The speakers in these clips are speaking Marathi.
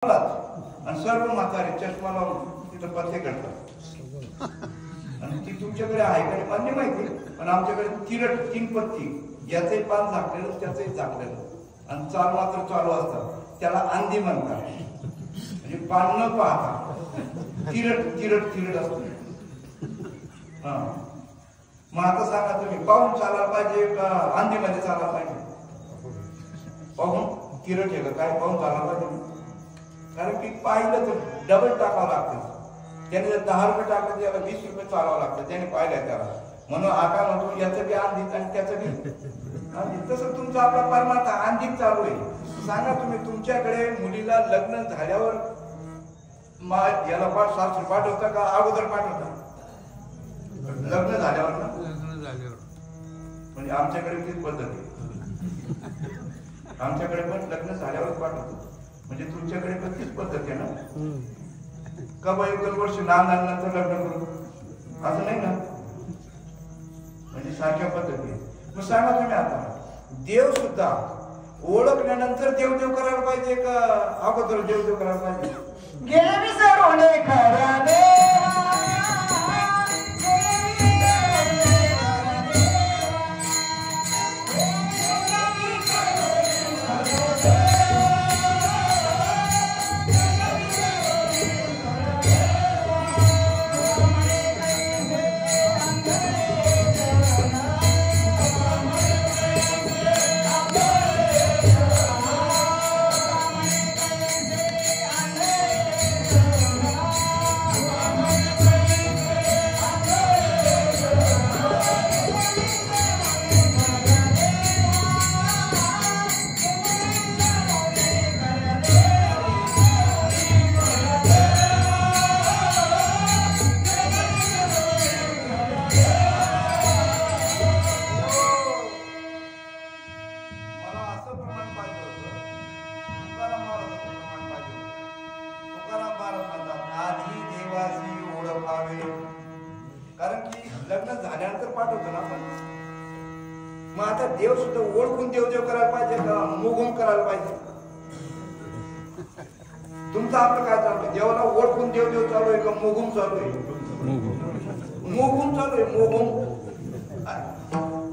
आणि सर्व म्हातारे चष्मा लावून तिथं पत्ते करतात. आणि ती तुमच्याकडे आहे का मान्य माहिती, पण आमच्याकडे तिरट 3 पत्ती, याचंही पान झाकलेलं त्याचंही झाकलेलं, आणि चाल मात्र चालू असतात. त्याला अंधी म्हणतात. म्हणजे पान न पाहता तिरट तिरट तिरट असतो. हा, मग आता सांगा तुम्ही पाहून चालायला पाहिजे का अंधीमध्ये चालायला पाहिजे? पाहून तिरट आहे का काय पाहून चालायला पाहिजे? कारण की पाहिलं तर डबल टाकावं लागतं. त्याने जर 10 रुपये टाकलं त्याला 20 रुपये चालावं लागतं. त्याने पाहिलंय त्याला, म्हणून आका म्हणतो याचं बी अंधीच आणि त्याचं बी अंधी. तसं तुमचं आपला परमार्थ अंधीच चालू आहे. सांगा तुम्ही तुमच्याकडे मुलीला लग्न झाल्यावर याला सासरी पाठवता का अगोदर पाठवता? लग्न झाल्यावर ना, लग्न झाल्यावर. म्हणजे आमच्याकडे तीच पद्धत आहे. आमच्याकडे पण लग्न झाल्यावर पाठवतो. म्हणजे तुमच्याकडे पण तीच पद्धत आहे ना? का बाई 1 वर्ष नंतर लग्न करू असं नाही ना? म्हणजे सारख्या पद्धती. मग सांगा तुम्ही आता, देव सुद्धा ओळखल्यानंतर देवदेव करायला पाहिजे का अगोदर देवदेव करायला पाहिजे? गेले विसरून खरा देव सुद्धा ओळखून देवदेव करायला पाहिजे का मोगून करायला पाहिजे? तुमचं आपलं काय चालू? देवाला ओळखून देवदेव चालू आहे का मोगून चालू आहे? मोगून चालू आहे. मोगून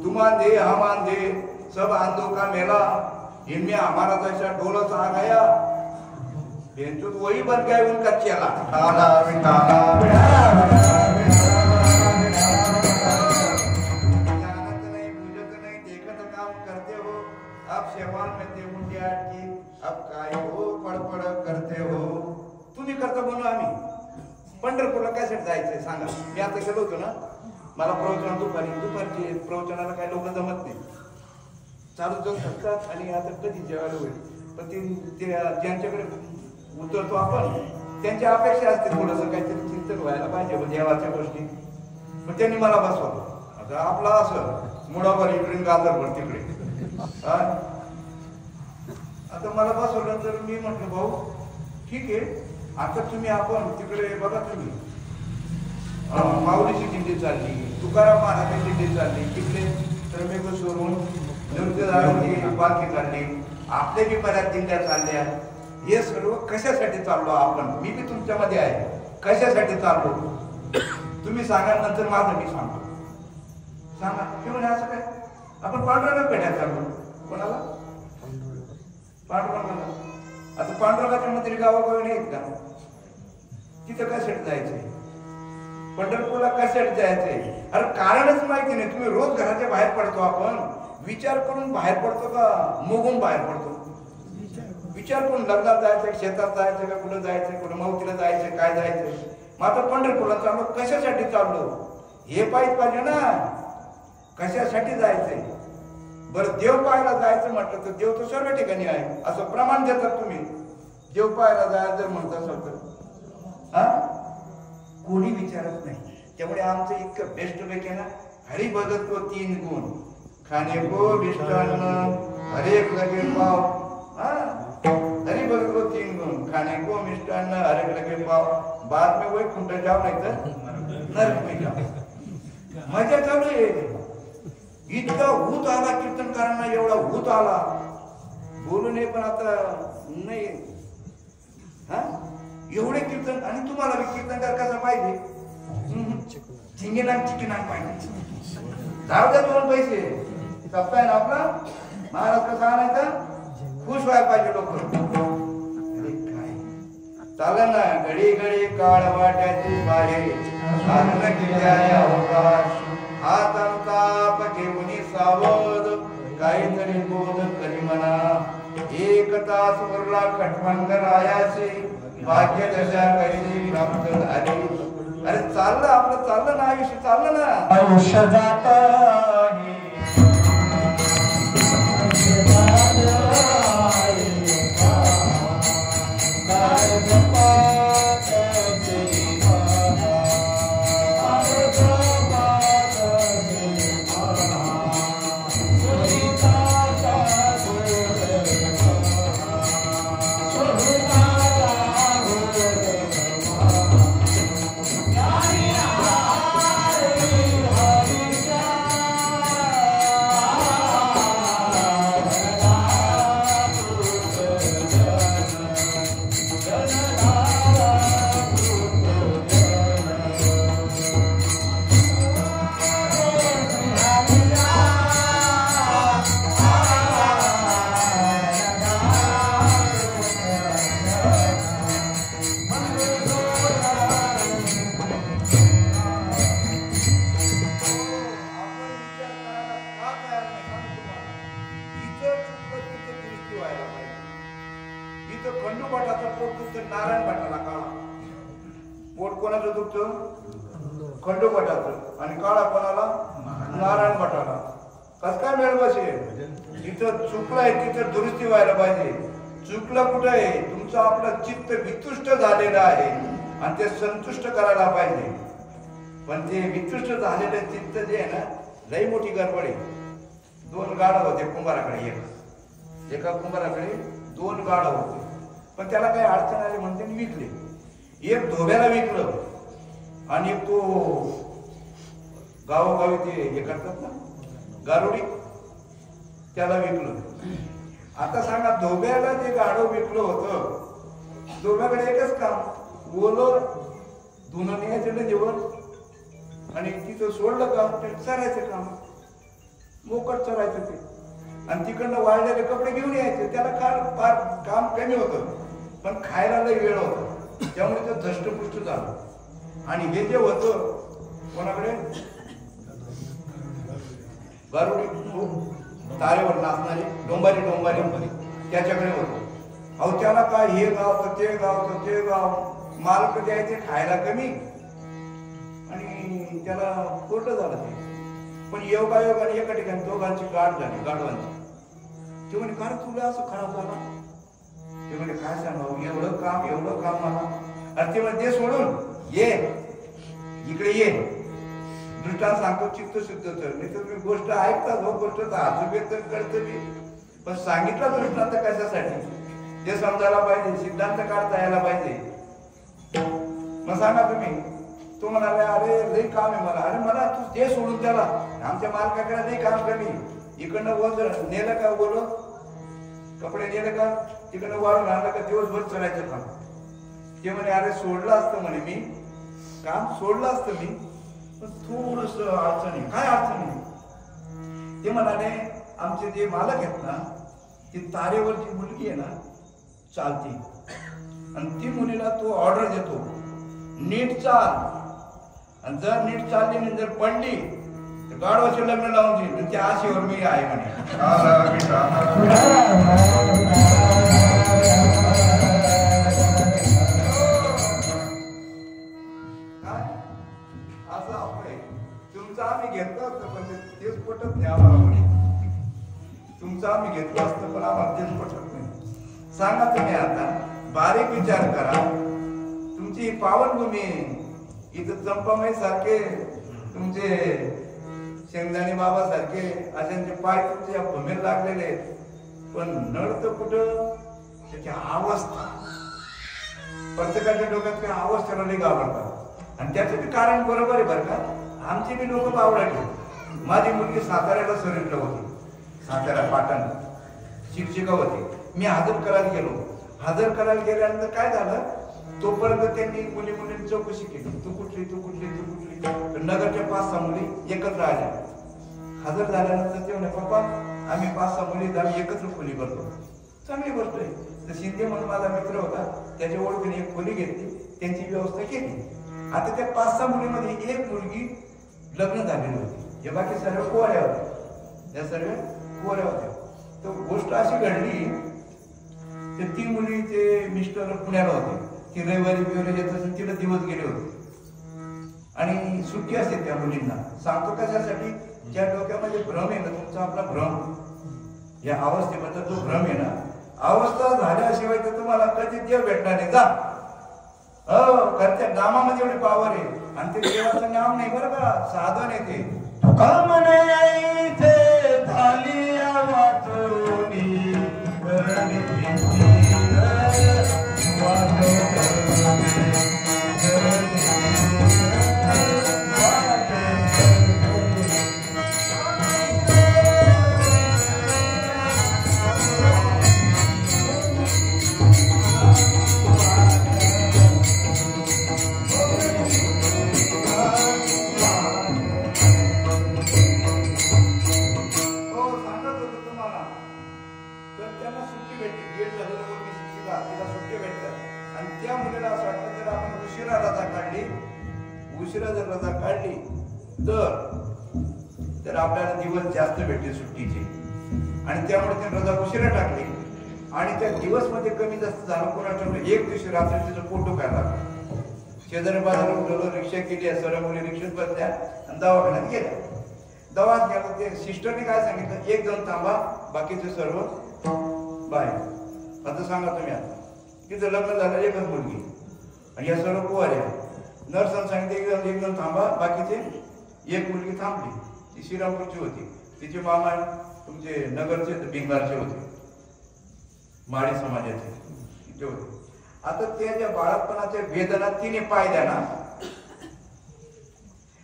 तुमान दे हमान दे सब आंदो का मेला, इनमें हमारा जैसा ढोलक आ गया, बेंचुत वही बन गया उनका चेला. तुम्ही करता म्हणून आम्ही पंढरपूरला कशासाठी जायचंय सांगा? मी आता गेलो होतो ना, मला प्रवचन दुपारची प्रवचनाला काही लोक जमत नाही, चालू जाऊ शकतात. आणि आता कधी जेवायला होईल, पण ते ज्यांच्याकडे उतरतो आपण त्यांची अपेक्षा असते थोडंसं काहीतरी चिंतन व्हायला पाहिजे देवाच्या गोष्टी. मग त्यांनी मला बसवलं. आता आपला असं मुडावर इकडे गाजरभर तिकडे. आता मला बसवलं तर मी म्हटलं भाऊ ठीक आहे, आता तुम्ही आपण तिकडे बघा, तुम्ही माऊलीची दिंडी चालली, तुकाराम महाराजांची दिंडी चालली, तिकडे त्र्यंबकेश्वरून नृत्यदारांची पालखी चालली, आपल्या बी बऱ्याच दिंड्या चालल्या. हे सर्व कशासाठी चाललो आपण? मी बी तुमच्यामध्ये आहे. कशासाठी चाललो तुम्ही सांगा, नंतर माझं मी सांगतो. सांगा की म्हणजे असं काय? आपण पांडुरंगाला भेटायला चाललो. कोणाला? पांडुरंगाला. आता पांडुरंगाच्या मंदिर गावागावी नाहीत का? तिथं कशासाठी जायचंय? पंढरपूरला कशासाठी जायचंय? अरे कारणच माहिती नाही. तुम्ही रोज घराच्या बाहेर पडतो, आपण विचार करून बाहेर पडतो का मोगून बाहेर पडतो? विचार करून. लग्नात जायचंय, शेतात जायचं का, कुठं जायचंय, कुठं मावतीला जायचंय, काय जायचंय? मग आता पंढरपूरला चाललो, कशासाठी चाललो हे पाहिजे ना. कशासाठी जायचंय? बरं, देव पाहायला जायचं म्हटलं तर देव तर सर्व ठिकाणी आहे असं प्रमाण देतात तुम्ही. देव पाहायला जायचं जर म्हणत असाल तर कोणी विचारत नाही. त्यामुळे आमचं इतकं बेस्ट पैकी ना, हरी भगत को 3 गुण, खाने को मिष्टान्न, हरेक लगे पाव. हरी भगत को 3 गुण, खाने को मिष्टान्न, हरेक लगे पाव. बाद में वही खुंट जाओ नहीं तर नरक में जाओ. मजा चालू आहे. इतका भूत आला कीर्तनकारांना, एवढा भूत आला बोलू नये, पण आता नाही एवढे कीर्तन आणि तुम्हाला बी कीर्तनकार कसा पाहिजे चिंगेनाक चिकिनाक पाहिजे जाऊ द्या 2 पैसे सप्ताह आहे ना आपला महाराज कसा आणायचा खुश व्हायला पाहिजे लोक अरे काय चालेल ना घडी घडी काळ वाट्याची बाहेर साधन केल्याने अवकाश हात अंताप घेऊन सावध काहीतरी बोध करी म्हणा 1 तास उरला खटमंग रायाचे भाग्य दशा कैसी प्राप्त झाली अरे चाललं आपलं चाललं ना आयुष्य चाललं ना आयुष्य जात आहे खंडोबाटाचा पोट दुखतो नारायण भटाला काळा पोट कोणाचं दुखतं खंडोबाटाचं आणि काळा कोणाला नारायण भटाला कस काय मेळ बसेल जिथं चुकलंय तिथं दुरुस्ती व्हायला पाहिजे चुकलं कुठं आहे तुमचं आपलं चित्त वितुष्ट झालेलं आहे आणि ते संतुष्ट करायला पाहिजे पण ते वितुष्ट झालेलं चित्त जे आहे ना लई मोठी गडबड आहे 2 गाडा होते कुंभाराकडे एका कुंभाराकडे 2 गाडा होते पण त्याला काही अडचण आली म्हणते विकले एक धोब्याला विकलं आणि एक तो गावोगावी ते हे करतात ना गारुडी त्याला विकलं आता सांगा धोब्याला जे गाडो विकलं होतं धोब्याकडे एकच काम ओलं धुणं न्यायचं ना जेवण आणि तिथं सोडलं काम ते चरायचं काम मोकट चरायचं ते आणि तिकडनं वाळलेले कपडे घेऊन यायचे त्याला फार काम कमी होतं पण खायला लई वेळ होता त्यामुळे ते धष्टपुष्ट झालं आणि हे जे होतं कोणाकडे गारुडी तारेवर नाचणारी डोंबारी त्याच्याकडे होतं अहो त्याला काय हे गाव तर ते गाव तर ते गाव मालक द्यायचे खायला कमी आणि त्याला कोर्ट झालं ते पण योगायोगाने एका ठिकाणी दोघांची गाठ झाली गाढवांची ते म्हणे काय तुला असं खराब झाला ते म्हणे काय सांगावं एवढं काम मला आणि ते म्हणे ते सोडून ये इकडे ये दृष्टांत सांगतो चित्त शुद्ध तर नाही तर मी गोष्ट ऐकतात हो गोष्ट तर आजोबेत तर कळतं मी पण सांगितलं दृष्टांत कशासाठी ते समजायला पाहिजे सिद्धांत काढता यायला पाहिजे मग सांगा तुम्ही तो म्हणाले अरे लई काम आहे मला अरे मला तू ते सोडून त्याला आमच्या मालकाकडे लई काम कमी इकडनं वज नेलं का बोल कपडे नेलं का तिकडनं वाळून आणलं का दिवसभर चढायचं काम ते म्हणे अरे सोडलं असतं म्हणे मी काम सोडलं असतं मी पण थोडस अडचणी काय अडचणी ते म्हणाले आमचे जे मालक आहेत ना ती तारेवरची मुलगी आहे ना चालती आणि ती मुलीला तो ऑर्डर देतो नीट चाल आणि जर नीट चालली आणि जर पडली तर गाढवाचे लग्न लावून देईल त्या आशेवर मी आहे म्हणे असं आपण तुमचं आम्ही घेतलं असतं पण तेच पटत नाही आम्हाला म्हणे तुमचं आम्ही घेतलं असतं पण आम्हाला तेच पटत नाही सांगा तुम्ही आता बारीक विचार करा तुमची पावनभूमी इथं चंपामाई सारखे तुमचे शेंगदाणे बाबा सारखे अशांचे पाय तुमच्या भूमीला लागलेले आहेत पण नडतं कुठं त्याची अवस्था प्रत्येकाच्या डोक्यात काही अवस्थेला लई घाबरतात आणि त्याचं बी कारण बरोबर आहे बरं का आमचे बी लोक बावळाटे माझी मुलगी साताऱ्याला सरेंडर होती सातारा पाटण शिक्षिका होती मी हजर करायला गेलो हजर करायला गेल्यानंतर काय झालं, तोपर्यंत त्यांनी मुलींची चौकशी केली, तू कुठली तू कुठली तू कुठली. तर नगरच्या 5-6 मुली एकत्र आल्या. हजर झाल्यानंतर ते म्हणे, पप्पा आम्ही 5-6 मुली आम्ही एकत्र खोली करतो. चांगली गोष्ट आहे. तर शिंदे म्हणून माझा मित्र होता, त्याच्या ओळखीने एक खोली घेतली, त्यांची व्यवस्था केली. आता त्या 5-6 मुलीमध्ये एक मुलगी लग्न झालेली होती, हे बाकी सर्व कुवाऱ्या होत्या, त्या सर्व कुवाऱ्या होत्या. तर गोष्ट अशी घडली, ते 3 मुलीचे मिस्टर पुण्याला होते, ती रविवारी येत असून तिला दिवस गेले होते आणि सुट्टी असते त्या मुलींना. सांगतो कशासाठी, ज्या डोक्यामध्ये भ्रम आहे ना तुमचा, आपला भ्रम, या अवस्थेबद्दल जो भ्रम आहे ना, अवस्था झाल्याशिवाय तर तुम्हाला कधी देव भेटणार नाही. जा कारण त्या नामामध्ये एवढी पावर आहे आणि ते देवाचं नाम नाही बरं का, साधन आहे ते. उशिरा जर रजा काढली तर आपल्याला दिवस जास्त भेटतील सुट्टीचे, आणि त्यामुळे त्यांनी रजा उशिरा टाकली आणि त्या दिवस मध्ये कमी जास्त झालं. कोणाच्या एक दिवशी रात्री तिचं फोटो काय लागला, शेजारी बाजारात उठवलं, रिक्षा केली, सर्व मुली रिक्षेत बसल्या आणि दवाखान्यात गेल्या. दवाखान्यात ते सिस्टरने काय सांगितलं, 1 जण थांबा, बाकीचे सर्व बाहेर. आता सांगा तुम्ही, आता तिचं लग्न झालं, एकच मुलगी आणि या सर्व कुवाऱ्या. नर्सनं सांगितलं 1 जण थांबा, बाकीचे. एक मुलगी थांबली, ती श्रीरामपूरची होती, तिचे मामा तुमचे नगरचे भिंगारचे होते, माळी समाजाचे तिचे होते. आता त्या बाळापणाच्या वेदना तिने पाहिल्या ना,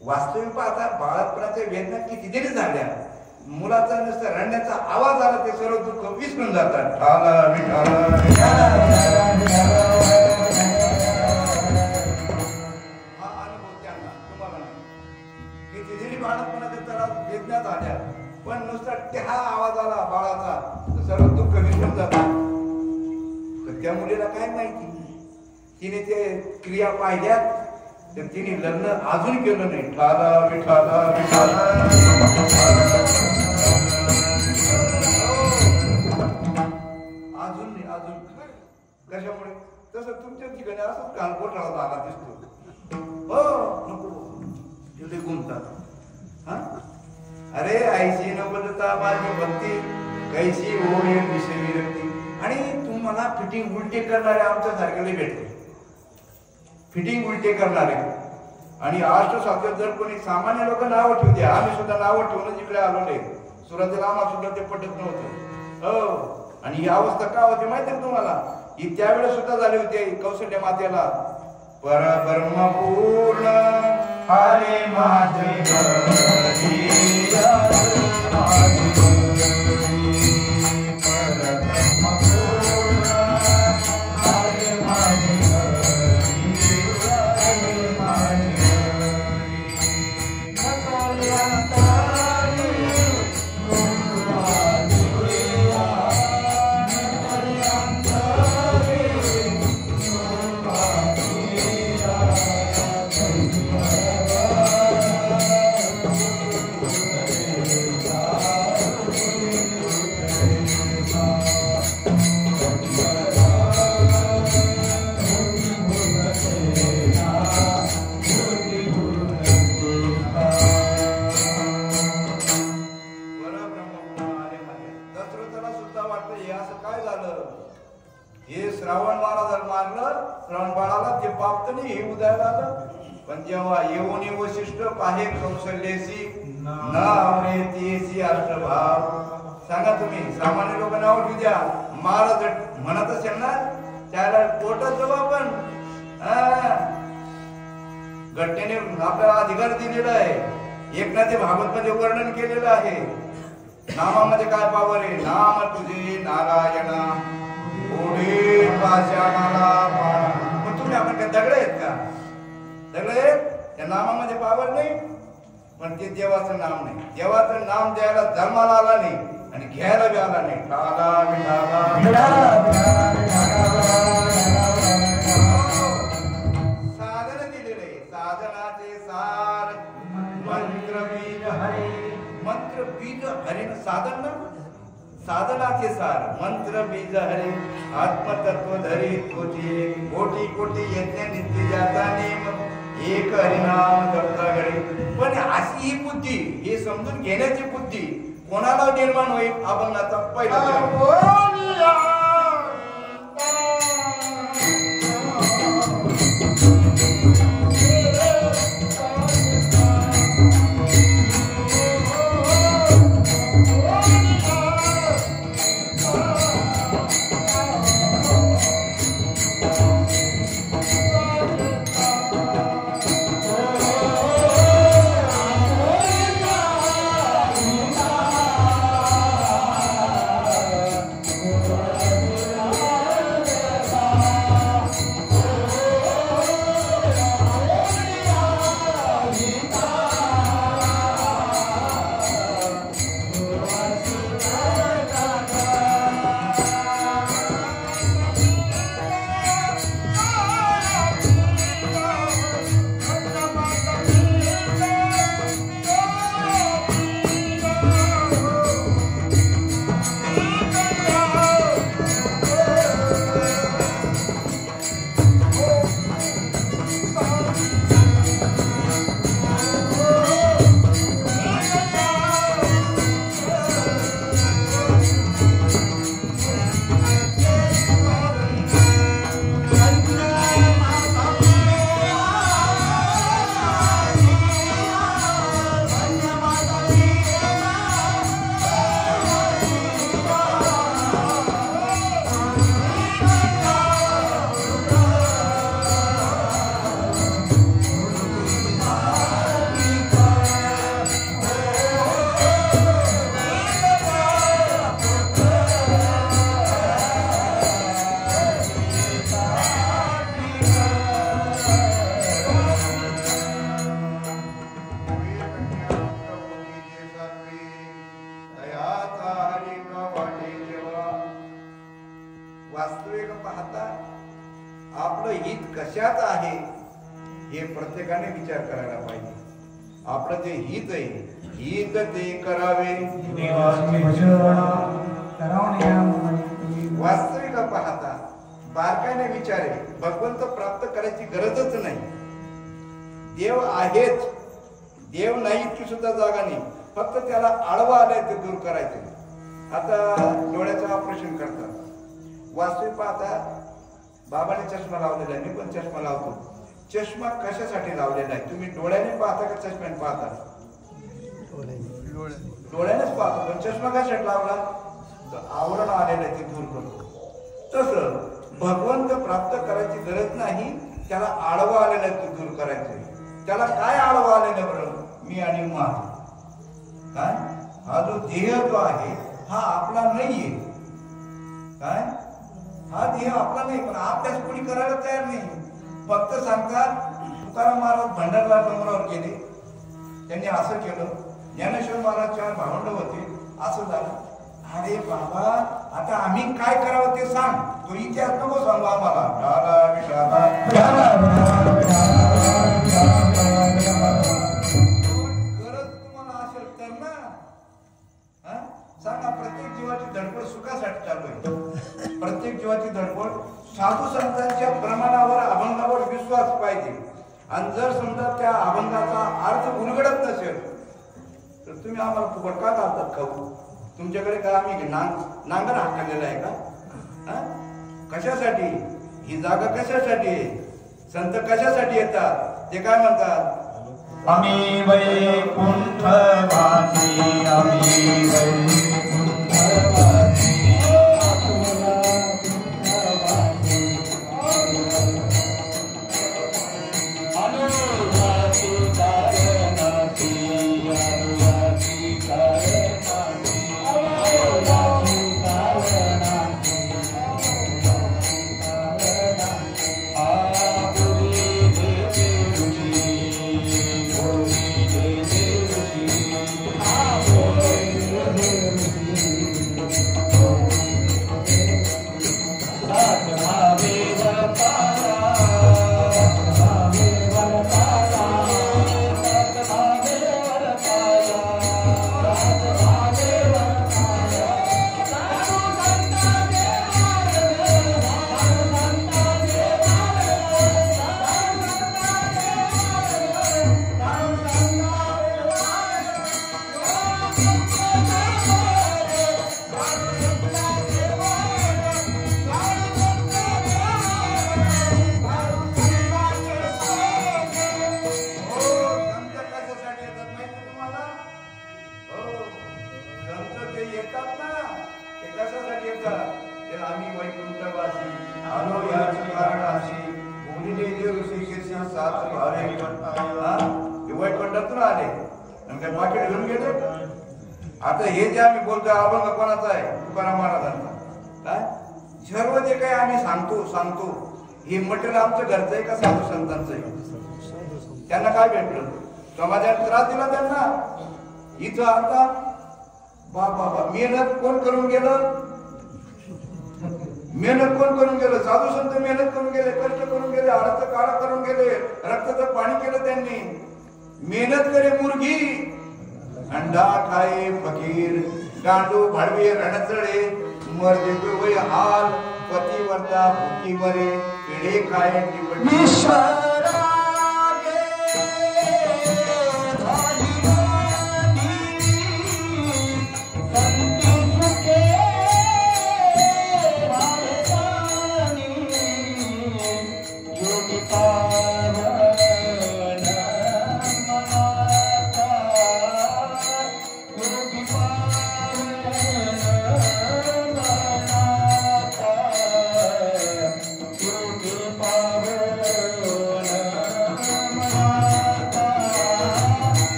वास्तविक पाहता बाळापणाच्या वेदना किती तरी झाल्या. मुलाचा नुसता रडण्याचा आवाज आला, ते सर्व दुःख विसरून जातात. वेदनात आल्या, पण नुसता हा आवाज आला बाळाचा, सर्व दुःख विसरून जातात. तर त्या मुलीला काय माहिती, तिने ते क्रिया पाहिल्या, तर तिने लग्न अजून केलं नाही. ठाला विठाला विठाला अजून नाही, अजून. कशामुळे? तसं तुमच्या ठिकाणी असंच घालपोट राहत आला दिसतो. हो नको तिथे गुंततात. हा अरे ऐशी नवलता माझी भक्ती, कैसी होईल विषय विरक्ती. आणि तुम्हाला फिटिंग उलटे करणारे आमच्या सारख्याला भेटते, फिटिंग उलटे करणारे. आणि अष्टशास्त्रात जर कोणी सामान्य लोक नावं ठेवते, आम्ही सुद्धा नावं ठेवूनच इकडे आलो नाही. सुरुवातीला आम्हाला सुद्धा ते पटत नव्हतं. हो, आणि ही अवस्था का होती माहिती आहे तुम्हाला? ही त्यावेळेस सुद्धा झाली होती कौशल्य मातेला. परब्रह्म पूर्ण हरे माझे पण जेव्हा येऊन वशिष्ठ पाहे कौशल्यसी नावरेतीसी अष्टभाव. सांगा तुम्ही, सामान्य लोक नाव ठेवू द्या, महाराज म्हणत असेल ना, त्याला कोर्टात जाऊ आपण. घटनेने आपल्याला अधिकार दिलेला आहे. एकनाथ भागवत मध्ये वर्णन केलेलं आहे. नामामध्ये काय पावर आहे? नाम तुझे नारायणा पुढे पाषाणाला पाळा. मग तुम्ही आपण काय दगड आहेत का? दगड आहेत? त्या नामामध्ये पावर नाही, पण ते देवाचं नाम नाही. देवाचं नाम द्यायला धर्माला आला नाही आणि घ्यायला बी आला नाही. साधन दिलेले, साधनाचे सार मंत्र बीज हरी. मंत्र बीज हरी साधन ना, साधनाचे सार मंत्र बीज हरी. आत्मतत्व धरी कोटी कोटी कोटी यज्ञ नित्य जाता नेम एक हरिनाम जपता घडी. पण अशी ही बुद्धी, हे समजून घेण्याची बुद्धी कोणाला निर्माण होईल? अभंगाचा पहिला वास्तविक पाहता आपलं हित कशात आहे हे प्रत्येकाने विचार करायला पाहिजे. आपलं जे हित आहे, हित ते करावे. वास्तविक पाहता बारकाईने विचारे, भगवंत प्राप्त करायची गरजच नाही. देव आहेच, देव नाही इतकी सुद्धा जागा नाही. फक्त त्याला आडवा आलाय ते दूर करायचे. आता डोळ्याचं ऑपरेशन करतात. वास्तविक पाहता बाबाने चष्मा लावलेला आहे, मी पण चष्मा लावतो. चष्मा कशासाठी लावलेला आहे? तुम्ही डोळ्याने पाहता का चष्म्याने पाहता? डोळ्यानेच पाहतो. पण चष्मा कशासाठी लावला? आवरण आलेलं आहे ते दूर करतो. तसं भगवंत प्राप्त करायची गरज नाही, त्याला आडवा आलेलं आहे ते दूर करायचं. त्याला काय आडवा आलेलं बरं? मी आणि माझ. काय हा जो देह जो आहे हा आपला नाहीये. काय हा देह आपला नाही, पण अभ्यास कोणी करायला तयार नाही. फक्त सांगतात तुकाराम महाराज भंडारला डोंगरावर गेले, त्यांनी असं केलं. ज्ञानेश्वर महाराज 4 भावंड होते, असं झालं. अरे बाबा, आता आम्ही काय करावं ते सांग. तो इतिहास नको सांगू आम्हाला. गरज तुम्हाला असेल तर ना सांगा. प्रत्येक जीवाची धडपड सुखासाठी चालू आहे. प्रत्येक जीवाची धडपड साधू संतांच्या प्रमाणावर, अभंगावर विश्वास पाहिजे. आणि जर समजा त्या अभंगाचा अर्थ उलगडत नसेल तर तुम्ही आम्हाला फुकट का घालतात खाऊ? तुमच्याकडे काय आम्ही नांगर हाकलेला आहे का? कशासाठी ही जागा? कशासाठी आहे? संत कशासाठी येतात? ते काय म्हणतात? आम्ही वैकुंठवासी, आम्ही वैकुंठवासी. देशी सात भावे वैकुंठातून आले आणि काय पाकिट घेऊन गेले. आता हे जे आम्ही बोलतोय अभंग कोणाचा आहे? तुकाराम महाराजांचा. काय सर्व जे काही आम्ही सांगतो हे मटेरियल आमचं घरचं आहे का साधू संतांचं आहे? त्यांना काय भेटलं? समाजात त्रास दिला त्यांना. इथं आता बाबा मेहनत कोण करून गेलं? मेहनत कोण करून गेलं? साधू संत मेहनत करून गेले, कष्ट करून गेले, हाडाचा काळा करून गेले, रक्ताचं पाणी केलं त्यांनी. मेहनत करे मुर्गी अंडा खाए फकीर, गांडू भाडवे रणचळे, मर्दे वय हाल, पतिवर्ता भुकी मरे, पिढे खाए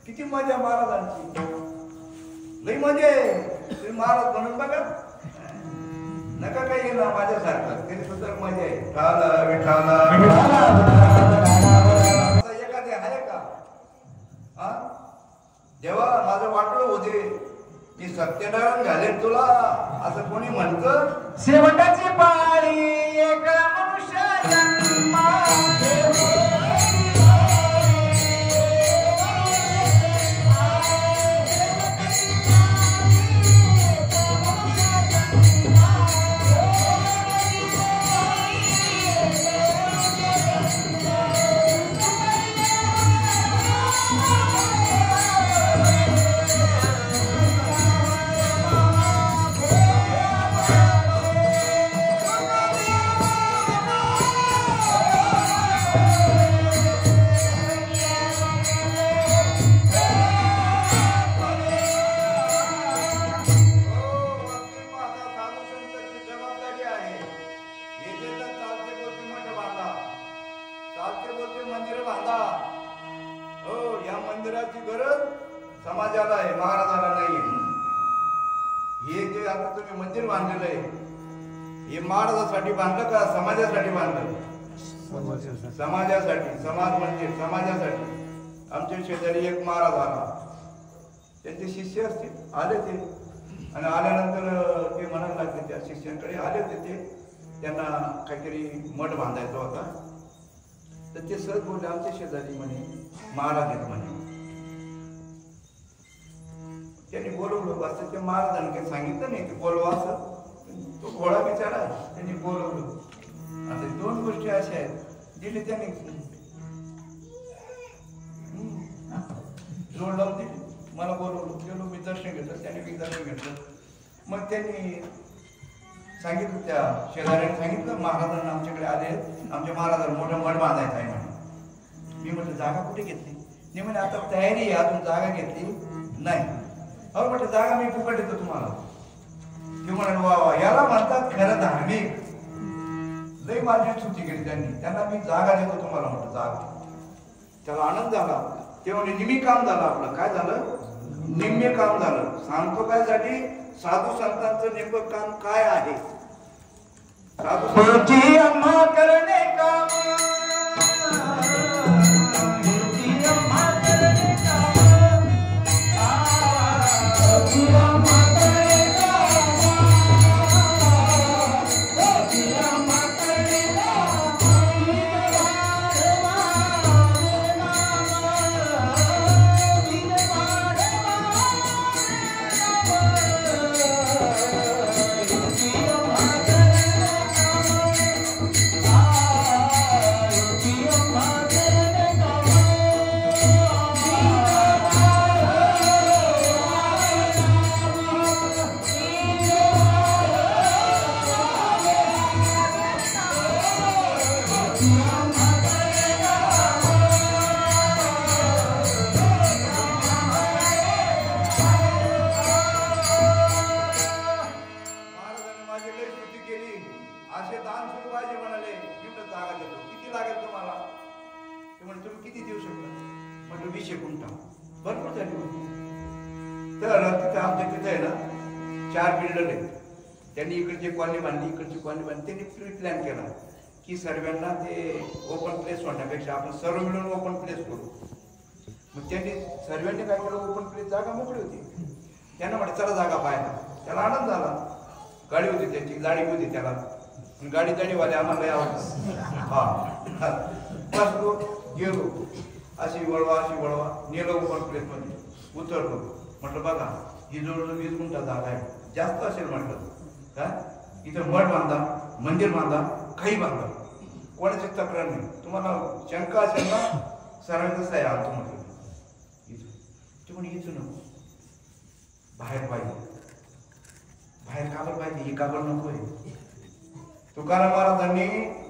किती मजा महाराजांची. लई मजा आहे. तुम्ही महाराज म्हणून बघा नका काही ना माझ्यासारखं तरी सुद्धा मजा आहे. एखादे आहे का? जेव्हा माझं वाटलं होते मी सत्यनारायण घालेल तुला असं कोणी म्हणतं? शेवटाची पाळी एका मनुष्याच्या समाजाला आहे, महाराजाला नाही. हे जे आता तुम्ही मंदिर बांधलेलं आहे हे महाराजासाठी बांधलं का समाजासाठी बांधलं? समाजासाठी. समाज म्हणजे समाजासाठी. आमच्या शेजारी एक महाराज आला, त्यांचे शिष्य असतील आले ते, आणि आल्यानंतर ते म्हणायला लागले त्या शिष्यांकडे आले होते ते, त्यांना काहीतरी मठ बांधायचा होता. तर ते सहज बोलले आमच्या शेजारी म्हणे महाराज आहेत म्हणे. त्यांनी बोलवलं बस. ते महाराजांनी काही सांगितलं नाही की बोलवा असं. तो घोडा बिचारा त्यांनी बोलवलं. आता दोन गोष्टी अशा आहेत दिली त्यांनी जोड लावून दिली. मला बोलवलं, गेलो मी दर्शन घेतलं, त्यांनी मी दर्शन घेतलं. मग त्यांनी सांगितलं त्या शेजाऱ्याने सांगितलं महाराजांना आमच्याकडे आले, आमच्या महाराजांना मोठं मठ बांधायचं आहे म्हणे. मी म्हटलं जागा कुठे घेतली? नाही म्हणे आता तयारी आहे, अजून जागा घेतली नाही. अहो म्हटलं जागा मी फुकट देतो तुम्हाला. ते म्हणाले वा वा, याला म्हणतात खरं धार्मिक. लई माझी स्तुती केली त्यांनी. त्यांना मी जागा देतो तुम्हाला म्हटलं जागा. त्याला आनंद झाला. ते म्हणजे निम्मी काम झालं आपलं. काय झालं? निम्मे काम झालं. सांगतो काय साठी? साधू संतांचं नेमकं काम काय आहे? साधू संतांची अम्मा करणे काम तुम्ही किती देऊ शकता? म्हटलं 20 गुंठा. भरपूर झाली होती. तर तिथं आमच्या तिथं आहे ना 4 बिल्डर आहेत. त्यांनी इकडची कॉलनी बांधली, इकडची कॉलनी बांधली. त्यांनी प्लॅन केला की सर्वांना ते ओपन प्लेस होण्यापेक्षा आपण सर्व मिळून ओपन प्लेस करू. मग त्यांनी सर्वांनी काय केलं, ओपन प्लेस जागा मोकळी होती. त्यांना म्हटलं चला जागा पाहायला. त्याला आनंद झाला. गाडी होती त्यांची, गाडी होती त्याला. गाडी गाडीवाले आम्हाला आवडतात. हा बसलो, गेलो, अशी वळवा नेलो ओपन प्लेस मध्ये, उतरलो. म्हटलं बघा ही जवळजवळ 20 गुंठा जागा आहे, जास्त असेल म्हटलं. का इथं मठ बांधा, मंदिर बांधा, काही बांधा, कोणाची तक्रार नाही. तुम्हाला शंका असेल ना सर्वांच आहे आमचं म्हटलं. इथं ते म्हणे इथं नको, बाहेर पाहिजे. बाहेर काबर पाहिजे, ही काबर नको आहे. तुकाराम महाराजांनी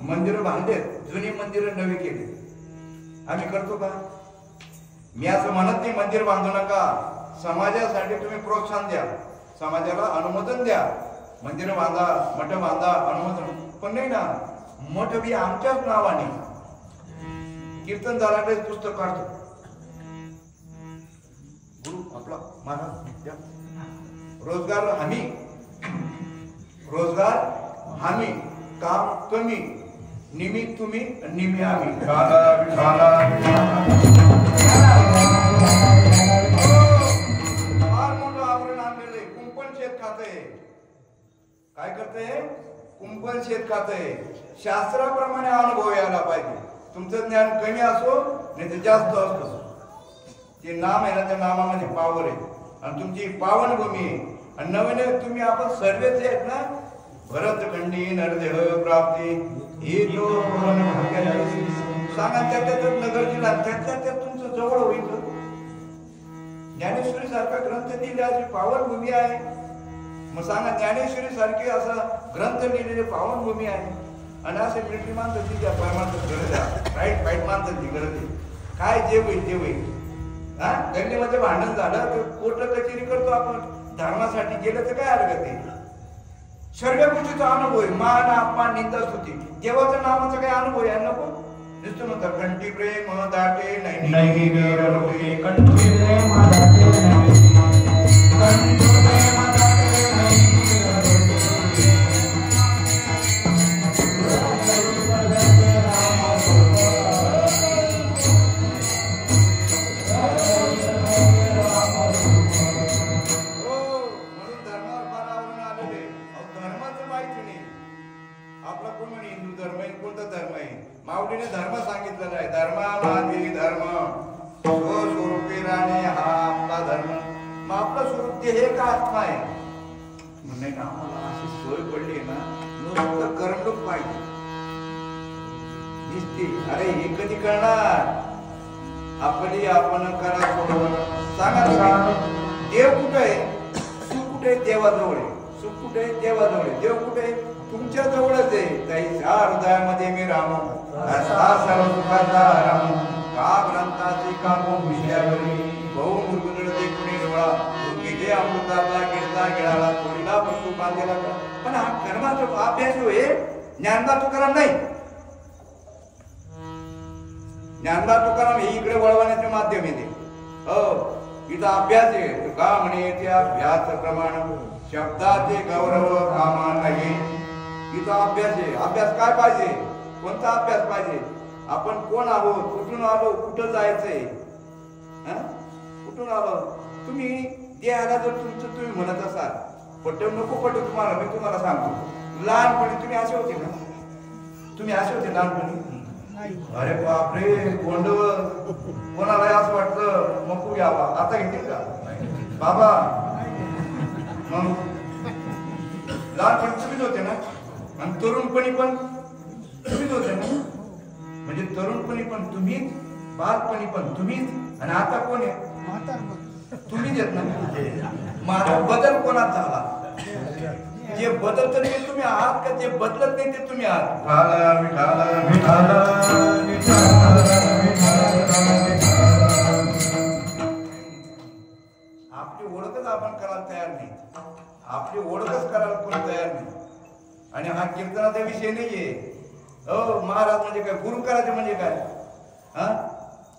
मंदिरं बांधलेत, जुनी मंदिरं नवी केली. आम्ही करतो का? मी असं म्हणत नाही मंदिर बांधू नका, समाजासाठी तुम्ही प्रोत्साहन द्या, समाजाला अनुमोदन द्या, मंदिर बांधा, मठ बांधा, अनुमोदन. पण नाही ना, मठ बी आमच्याच नावाने कीर्तन झाल्याकडे पुस्तक काढतो. गुरु आपला महाराज रोजगार हमी, रोजगार हमी, काम कमी, निमित्त तुम्ही, निमी आम्ही. काय करते? कुंपण शेत खाते. शास्त्राप्रमाणे अनुभव यायला पाहिजे. तुमचं ज्ञान कमी असो नाही तर जास्त असतो, ते नाम आहे ना, त्या नामामध्ये पावर आहे. आणि तुमची पावनभूमी आहे. आणि नवीन तुम्ही आपण सर्वेच आहेत ना, भरतखंडी नरदेह प्राप्ती हे जो सांगा त्याच्यात नगर जिल्हा त्यात तुमचं जवळ होईल. ज्ञानेश्वरी सारखा ग्रंथ लिहिल्याची पावनभूमी आहे. मग सांगा ज्ञानेश्वरी सारखी असा ग्रंथ लिहिलेली पावनभूमी आहे. आणि असे मिलिटरी माणसाची त्या परमानंद गरज आहे, राईट माणसाची गरज आहे. काय जे होईल ते होईल. हा गल्लीमध्ये भांडण झालं तर कोर्ट कचेरी करतो आपण, धर्मासाठी गेलं तर काय हरकत आहे. सर्व गोष्टीचा अनुभव आहे. मान अपमान निंदा स्तुती, देवाच्या नावाचा काय अनुभव आहे नको. नुसतं म्हणतात कंठी प्रेम दाटे नाही कंठी प्रेम दाटे माऊलीने धर्म सांगितलेला आहे. धर्मामाधी धर्म स्वरूपी राणे हा आपला धर्म. मग आपलं स्वरूप ते हे का आत्मा आहे म्हणजे ना. आम्हाला अशी सोय पडली ना, नुसतं करमणूक पाहिजे दिसते. अरे हे कधी करणार? आपली आपण करा सोडून सांगा. देव कुठे आहे? सुख कुठे आहे? देवाजवळ आहे. सुख कुठे आहे? देवाजवळ आहे. देव कुठे आहे? तुमच्या जवळच आहे. त्याच्या हृदयामध्ये मी राम सर्व सुखाचा राम. का ग्रंथाची का विषयावरी बहु मुरगुदळ देखुनी डोळा जे अमृताला गिळता गिळाला थोडीला बसू बांधलेला. पण हा कर्माचा अभ्यास होय. ज्ञानदा तुकाराम नाही. ज्ञानदा तुकाराम हे इकडे वळवण्याचे माध्यम आहे. हो इथं अभ्यास आहे. का म्हणे ते अभ्यास प्रमाण शब्दाचे गौरव कामा नाही. इथं अभ्यास आहे. अभ्यास काय पाहिजे? कोणता अभ्यास पाहिजे? आपण कोण आहोत, कुठून आलो, कुठं जायचंय, कुठून आलो. तुम्ही देहाला जर तुमचं तुम्ही म्हणत असाल, पटव नको पटव तुम्हाला, मी तुम्हाला सांगतो. लहानपणी तुम्ही असे होते ना, तुम्ही असे होते लहानपणी. अरे बापरे गोंड, कोणाला असं वाटतं मकू यावा. आता घेतील का बाबा? मग लहानपणी तुम्हीच होते ना. आणि तरुणपणी पण तुम्हीच होते ना. म्हणजे तरुणपणी पण तुम्हीच, बालपणी पण तुम्हीच. आणि आता कोण आहे? तुम्हीच येत ना. माझा बदल कोणात झाला? जे बदलत ते तुम्ही आहात का? जे बदलत नाही ते तुम्ही आहात. आपली ओळखच आपण करायला तयार नाही. आपली ओळखच करायला कोणी तयार नाही. आणि हा कीर्तनाचा विषय नाहीये. महाराज म्हणजे काय? गुरु करायचे म्हणजे काय? हा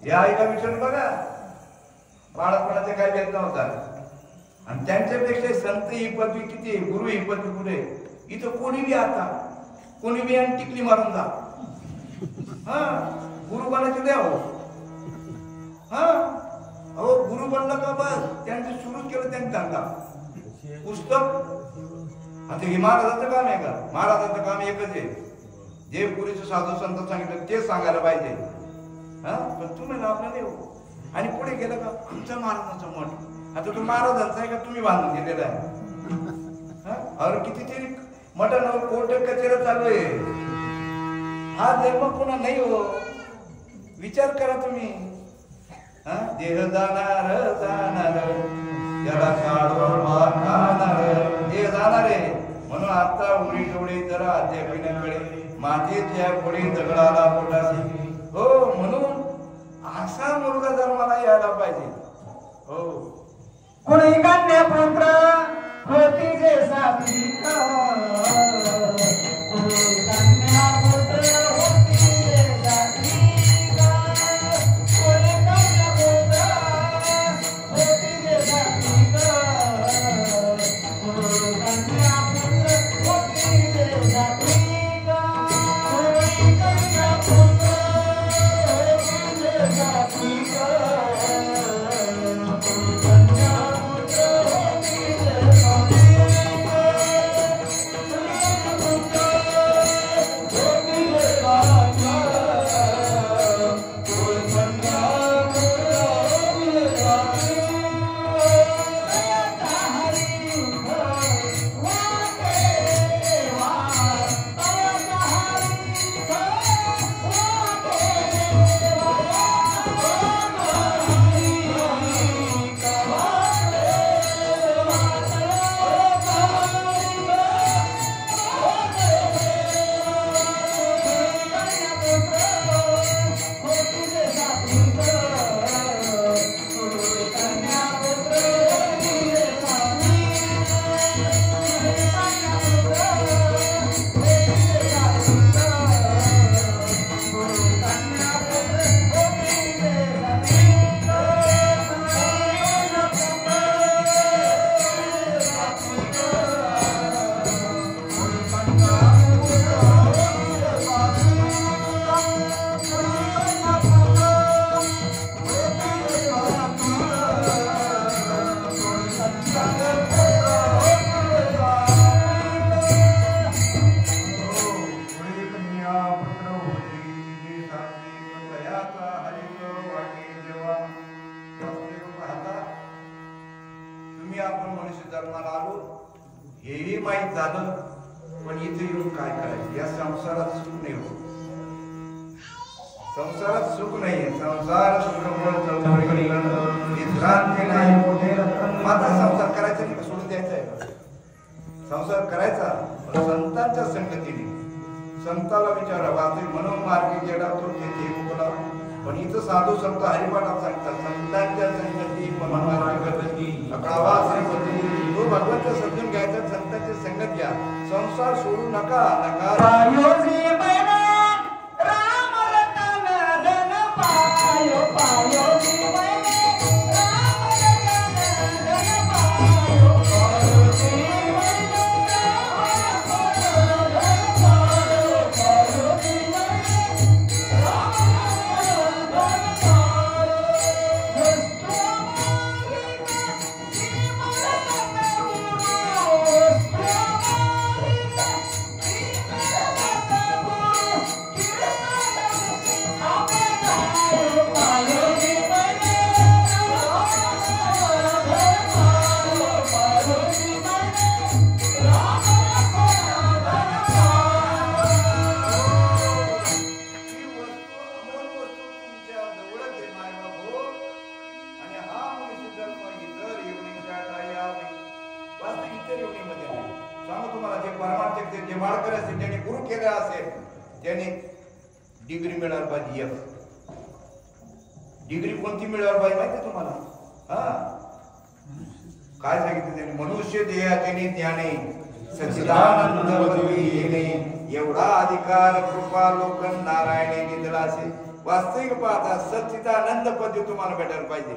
या आईला विचारून बघा, बाळपणाचे काय भेद नव्हता. आणि त्यांच्यापेक्षा संत ही पदवी किती आहे, गुरु ही पदवी कुठे. इथं कोणी बी आता कोणी बी आणि टिकली मारून जा. हा गुरु बनायचे द्या हो. हा अहो गुरु बनला का बस त्यांचं सुरूच केलं त्यांनी धंदा. पुस्तक आता हे महाराजांचं काम आहे का? महाराजांचं काम एकच आहे, जे पुरीचं साधू संत सांगितलं तेच सांगायला पाहिजे. हा पण तुम्ही लाभला नाही हो. आणि पुढे गेलं का आमचा महाराजांचा मठ. आता तो महाराजांचा आहे का तुम्ही बांधून गेलेला आहे? अरे कितीतरी मठांवर कोर्ट कचेऱ्या चालू आहे. हा जन्म पुन्हा नाही हो. विचार करा तुम्ही. देह जाणार जाणार त्याला काढवा खाणार, देह जाणार आहे. म्हणून आता उडी डोळी जरा अध्यापिण्याकडे मातीच्या पुढे दगडाला पोटाशी. हो म्हणून असा मुलगा जन्माला यायला पाहिजे. हो कुणी कन्या पुत्र होती जे साथी कन्या पुत्र होती जे साथी कुणी कन्या पुत्र होती जे साथी कन्या पुत्र होती जे साथी कुणी कन्या पुत्र होती जे साथी संसारात सुख नाहीये. संसार विश्रांती नाही. माझा संसार करायचा नाही का? सोडून द्यायचा आहे का? संसार करायचा संतांच्या संगतीने. संताला विचारा वाचून म्हणून मार्गी जेडा तो तेथे बोला. पण इथं साधू संत हरिपाठात सांगतात संतांच्या संगती अकळावा श्रीपती. तो भगवंत समजून घ्यायचा, संतांची संगत घ्या. संसार सोडू नका. डिग्री मिळाली पाहिजे. डिग्री कोणती मिळाली पाहिजे माहिती तुम्हाला? काय सांगितलं त्यांनी? मनुष्य देहाचे ज्ञाने सच्चिदानंद येणे एवढा अधिकार कृपा लोकन नारायणे दिला असेल. वास्तविक पाहता सच्चिदानंद पदी तुम्हाला भेटायला पाहिजे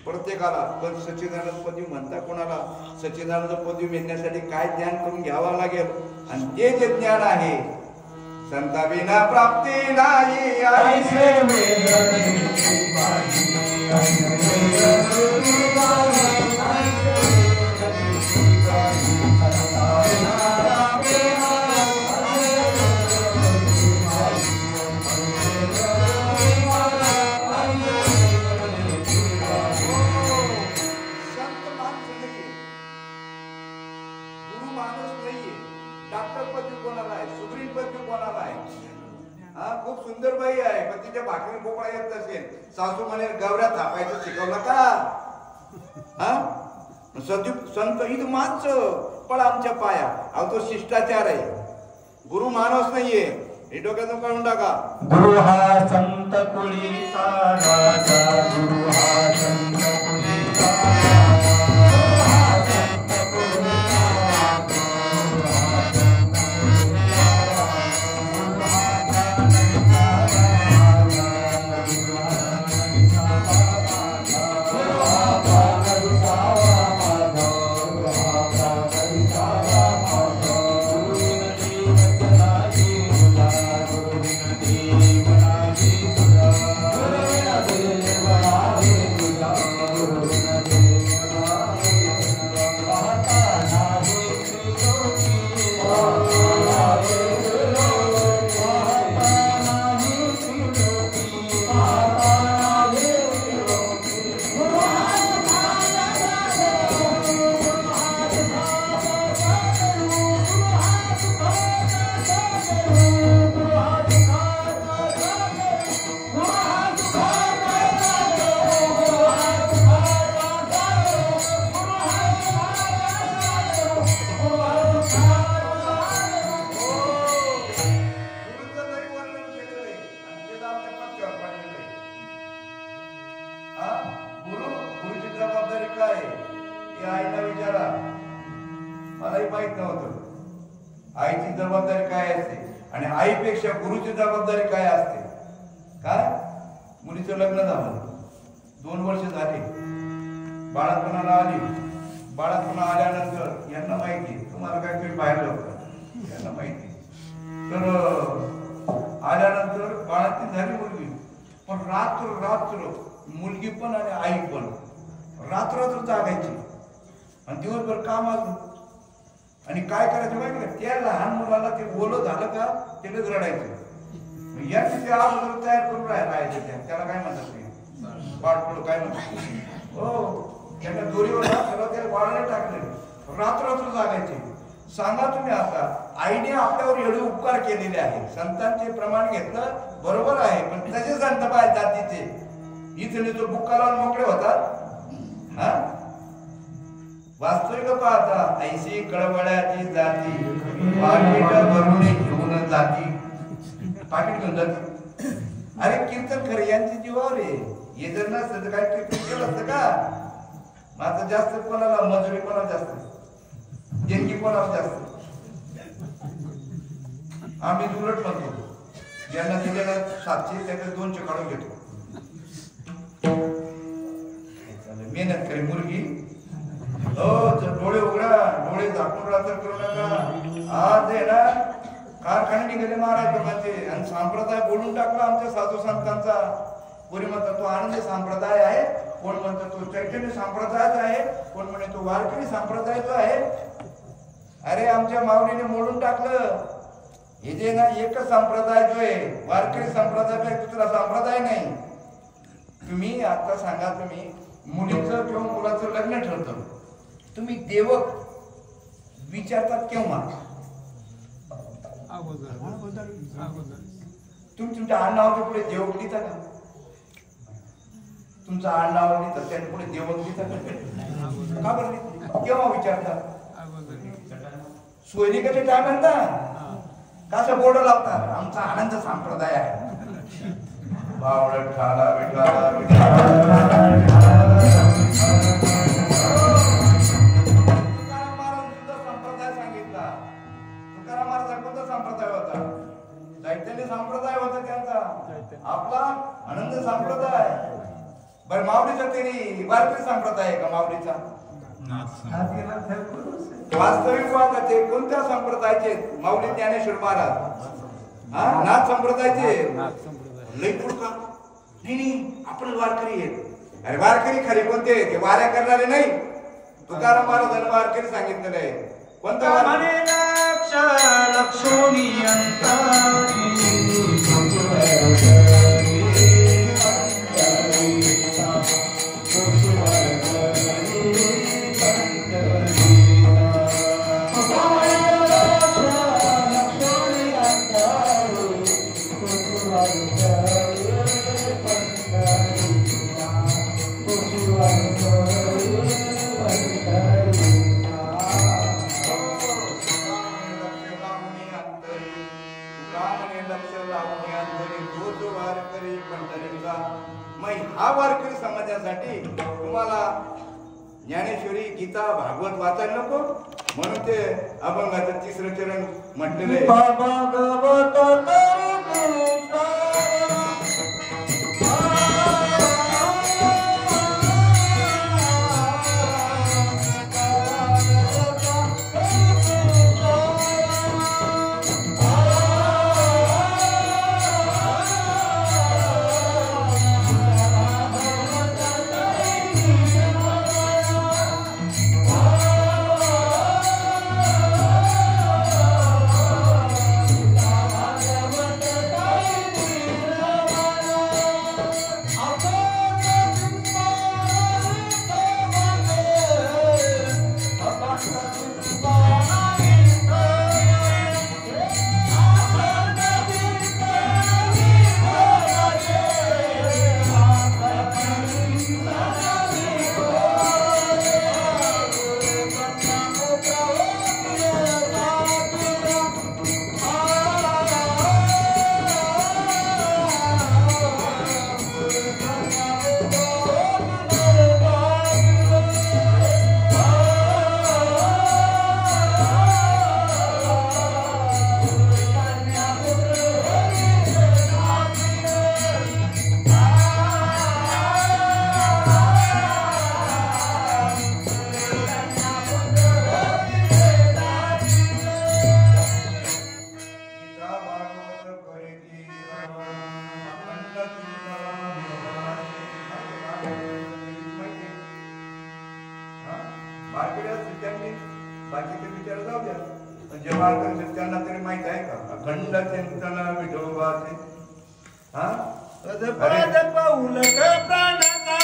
प्रत्येकाला. पण सच्चिदानंद पदी म्हणता कोणाला? सच्चिदानंद पदी मिळण्यासाठी काय ज्ञान करून घ्यावं लागेल? आणि ते जे ज्ञान आहे संताविना प्राप्ती नाही. ऐसे वेदनेची बाजी, ऐसे वेदनेची बाजी, खूप सुंदर बाई आहे पण तिच्या भाकरी पोकळा येत नसेल. सासू म्हणे गवऱ्या थापायचं शिकवलं का? हा संत ईद माणसं पण आमच्या पाया. अहो तो शिष्टाचार आहे, गुरु माणूस नाहीये. हे डोक्यातून काढून टाका. गुरु हा संत कुळीचा राजा, गुरु हा संत कुळीचा राजा, गुरु हा संत कुळीचा राजा, गुरु हा संत कुळीचा राजा, गुरु हा ज्ञानाचा राजा, गुरु हा ज्ञानाचा राजा, गुरु हा प्राणिचा राजा, गुरु हा प्राणिचा राजा, गुरु विनती वचनाची तुला, गुरु विनती वचनाची तुला, गुरु विनती वचनाची तुला, गुरु विनती वचनाची तुला. पाहता नाही त्रिलोकी, पाहता नाही त्रिलोकी, पाहता नाही त्रिलोकी, पाहता नाही त्रिलोकी. गुरु हात माझा जागो, गुरु हात माझा जागो, गुरु हात माझा जागो, गुरु हात माझा जागो, गुरु हात माझा जागो, गुरु हात माझा जागो, गुरु हात माझा जागो, गुरु हात माझा जागो. गुरुचं जरी वर्णन केलेलं आहे आणि ते आपल्या पत्त्यावर पडलेलं आहे. हा गुरुची जबाबदारी काय आहे हे आईला विचारा. मलाही माहित नव्हतं. आईची जबाबदारी काय असते आणि आईपेक्षा गुरुची जबाबदारी काय असते. काय मुलीचं लग्न झालं, 2 वर्ष झाले, बाळातपणाला आली. बाळातपणा आल्यानंतर यांना माहिती तुम्हाला काय तुम्ही पाहिलं होतं, यांना माहिती. तर आल्यानंतर बाळाची झाली मुलगी, पण रात्र मुलगी पण आणि आई पण रात्र जागायची आणि दिवसभर काम असं. आणि काय करायचं माहिती का? त्या लहान मुलाला ते ओलं झालं का त्यालाच रडायचं. या तिथे अगोदर तयार करून राहायचं. त्याला काय म्हणतात ते बाळपण काय म्हणतात. हो त्यांना दोरीवर त्याला बाळाला टाकले, रात्र जागायचे. सांगा तुम्ही आता आईने आपल्यावर एवढे उपकार केलेले आहे. संतांचे प्रमाण घेतलं बरोबर आहे, पण तसे संत पाहिजे जातीचे इथे तो बुक्का लावून मोकळे होतात. हा वास्तविक पाहता ऐशी कळवळ्याची जाती पाकिट भरून घेऊन जाती. पाकिट घेऊन जाते. अरे कीर्तन खरे यांची जीवावर आहे. हे जर नसतं तर काय कीर्तन केलं असतं का? माझं जास्त कोणाला मजुरी कोणाला जास्त, देणगी कोणाला जास्त. आम्ही उलट म्हणतो, ज्यांना दिलेला 700 त्याच्या 200 काढून घेतो. मेहनत करी मुलगी. हो डोळे उघडा, डोळे झाकून रात्र करू नका. आज आहे ना कारखाने निघाले महाराज लोकांचे आणि संप्रदाय बोलून टाकला आमच्या साधू संतांचा. कोणी म्हणतात तो आनंद संप्रदाय आहे, कोण म्हणतात तो चैतन्य संप्रदायच आहे, कोण म्हणे तो वारकरी संप्रदायच आहे. अरे आमच्या माऊलीने मोडून टाकलं. हे जे ना एकच संप्रदाय जो आहे वारकरी संप्रदाय, दुसरा संप्रदाय नाही. तुम्ही आता सांगा, तुम्ही मुलीचं किंवा मुलाचं लग्न ठरतं, तुम्ही देवक विचारतात केव्हा? तुम्ही तुमच्या आडनावाच्या पुढे देवक लिहिता का? तुमचं आडनाव लिहितात त्याच्या पुढे देवक लिहिता का? बरं लिहिता? केव्हा विचारतात? सोयरिकाच्या टायमात ना कसं बोर्ड लावतात आमचा आनंद संप्रदाय आहे. बावळट ठाला विठाला संप्रदाय सांगितला. तुकाराम महाराज कोणता संप्रदाय होता? चैतन्य संप्रदाय होता त्यांचा. आपला संप्रदाय. बरं माऊलीचा तरी वारकरी संप्रदाय आहे का माऊलीचा? वास्तविक पाहता ते कोणत्या संप्रदायाचे? माऊली ज्ञानेश्वर महाराज हा नाथ संप्रदायाचे. लई पुढका नाही आपण वारकरी आहेत. अरे वारकरी खरे कोणते? ते वाऱ्या करणारे नाही. तुकाराम महाराजांनी वारकरी सांगितलेलं आहे. कोणता लक्षोनी अंतरी हा वारकरी समाजासाठी तुम्हाला ज्ञानेश्वरी गीता भागवत वाचायला नको म्हणून ते अभंगाचं तिसरं चरण म्हटलेलं आहे. बाकीचे विचार जाऊ द्या. जे वारकरी त्यांना तरी माहित आहे का अखंड चिंतन विठोबाचे? हा उलट प्राणाचा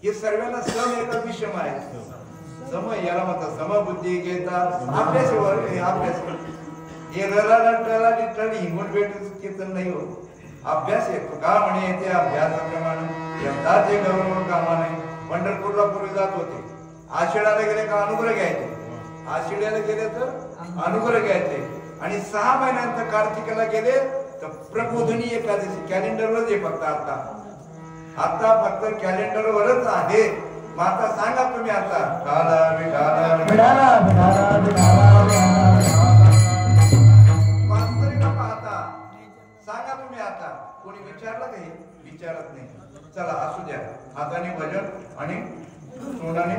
हे सर्वांना सम एका विषम आहे. सम याला म्हणतात समबुद्धी घेतात अभ्यासावर अभ्यास हे रला टळी हिंगून भेटून कीर्तन नाही होत. अभ्यास येतो का म्हणे येते अभ्यासाप्रमाणे यंदाचे गौरव कामा नाही. पंढरपूरला पूर्वी जात होते. आषाढाला गेले का अनुग्रह घ्यायचे. आषाढ्याला गेले तर अनुग्रह घ्यायचे आणि 6 महिन्यानंतर कार्तिकेला गेले तर प्रबोधिनी एकादशी कॅलेंडरवरच आहे फक्त आता फक्त कॅलेंडरवरच आहे. मग आता सांगा तुम्ही आता वास्तविक पाहता सांगा तुम्ही आता. कोणी विचारलं काही विचारत नाही. चला असू द्या. हाताने भजन आणि तोंडाने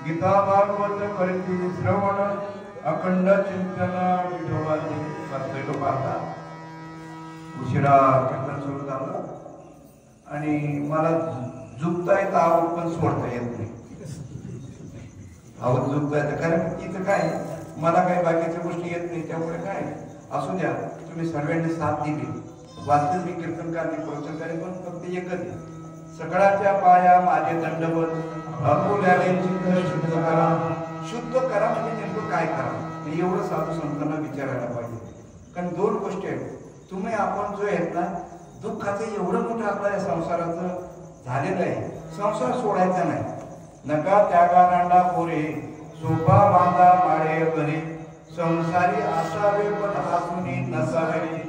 गीता भागवत करती श्रवण अखंड चिंतन विठोबाची वास्तविक पाहता उशिरा कीर्तन सुरू झालं आणि मला झुकता येतं आवड पण सोडता येत नाही. आवड झुकता येतं कारण तिथं काय मला काही बाकीच्या गोष्टी येत नाही त्यामुळे काय असू द्या. तुम्ही सर्वांनी साथ दिली. वास्तविक कीर्तनकार प्रवचनकारी पण फक्त एकच आहे. सगळ्याच्या पाया माझे दंडवत अकोल्याने चित्त शुद्ध करा. शुद्ध करा म्हणजे नेमकं काय करा एवढं साधू संतांना विचारायला पाहिजे. कारण 2 गोष्टी आहेत. तुम्ही आपण जो आहेत ना दुःखाचं एवढं मोठं आपल्या या संसाराचं झालेलं आहे. संसार सोडायचा नाही. नका त्यागा रांडा पोरे सोपा बांधा माळे घरी संसारी असावे पण हसून नसावे.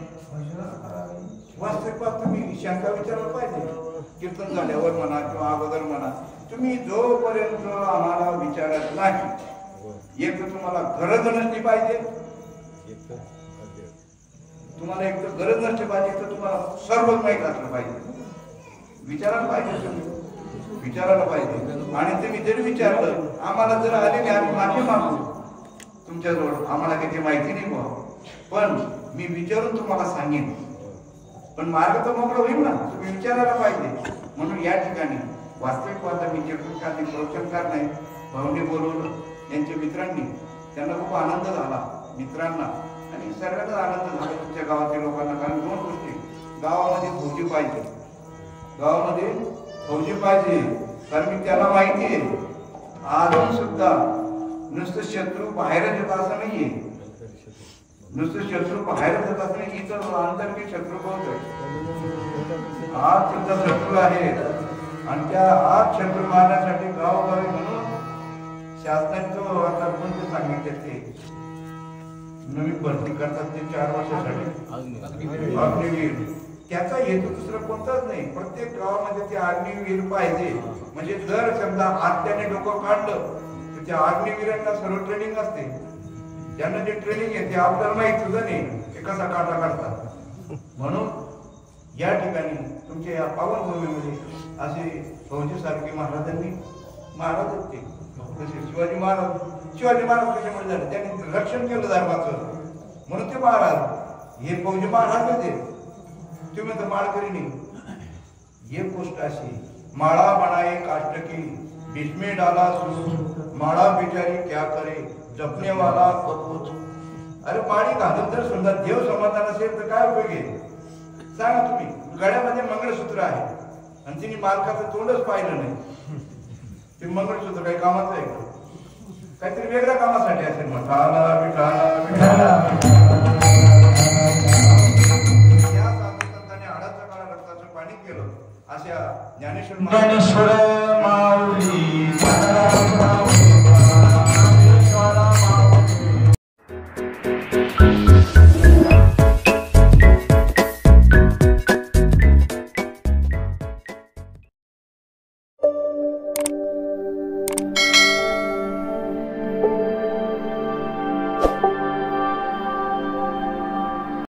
वास्तविक तुम्ही शंका विचारला पाहिजे. कीर्तन झाल्यावर म्हणा किंवा अगोदर म्हणा तुम्ही जोपर्यंत आम्हाला विचारत नाही एक तर तुम्हाला गरज नसली पाहिजे. तुम्हाला एक तर गरज नसली पाहिजे तर तुम्हाला सर्वच माहीत असलं पाहिजे. विचारायला पाहिजे. तुम्ही विचारायला पाहिजे. आणि तुम्ही जरी विचारलं आम्हाला जर आले नाही आम्ही माफी मागू तुमच्याजवळ आम्हाला काही माहिती नाही बुवा पण मी विचारून तुम्हाला सांगेन. पण मार्ग तर मोकळा होईल ना. तुम्ही विचारायला पाहिजे. म्हणून या ठिकाणी वास्तविक वादा मी कीर्तनकार नाही प्रवचनकार नाही भाऊंनी बोलवलं त्यांच्या मित्रांनी त्यांना खूप आनंद झाला. मित्रांना आणि सर्वांना आनंद झाला तुमच्या गावातील लोकांना. कारण 2 गोष्टी गावामध्ये फौजी पाहिजे. गावामध्ये फौजी पाहिजे. कारण मी त्याला माहिती आहे अजून सुद्धा नुसतं शत्रू बाहेर येत असं नाहीये. नुसतं शत्रू बाहेर येत असं नाही. इथं आंतरिक शत्रू बहुत आहे. आज सुद्धा शत्रू आहे आणि त्या आज शत्रू मारण्यासाठी गावोगावी म्हणून शासनाने जो आता कोणते सांगितले ते नवीन भरती करतात ते 4 वर्षासाठी अग्निवीर त्याचा हेतू दुसरा कोणताच नाही. प्रत्येक गावामध्ये ते अग्निवीर पाहिजे. म्हणजे जर समजा आत्याने डोकं काढलं तर त्या अग्निवीरांना सर्व ट्रेनिंग असते. त्यांना जे ट्रेनिंग आहे ते आपल्याला माहित सुद्धा नाही ते कसा काटा काढतात. म्हणून या ठिकाणी तुमच्या या पावनभूमीमध्ये असे फौजी सारखे महाराजांनी महाराज होते. जसे शिवाजी महाराज कशामुळे झाले? त्यांनी रक्षण केलं धर्माचं म्हणून ते महाराज. हे फौजी महाराज होते. तुम्ही तर माळकरी नाही. एक गोष्ट अशी, माळा बनाए काष्ट की बिस्मे डाला सूर, माळा बिचारी क्या करे जपने वाला कपूत. अरे माळी घालून जर समजा देव समाधान असेल तर काय उपयोग आहे? सांगा तुम्ही. गळ्यामध्ये मंगळसूत्र आहे आणि तिने मालकाचं तोंडच पाहिलं नाही. ते मंगळसूत्र काही कामाचं आहे का? काहीतरी वेगळ्या कामासाठी असेल. मठाला विठाला विठाला या साधू संतांनी हाडाचं काळा रक्ताचं पाणी केलं. अशा ज्ञानेश्वर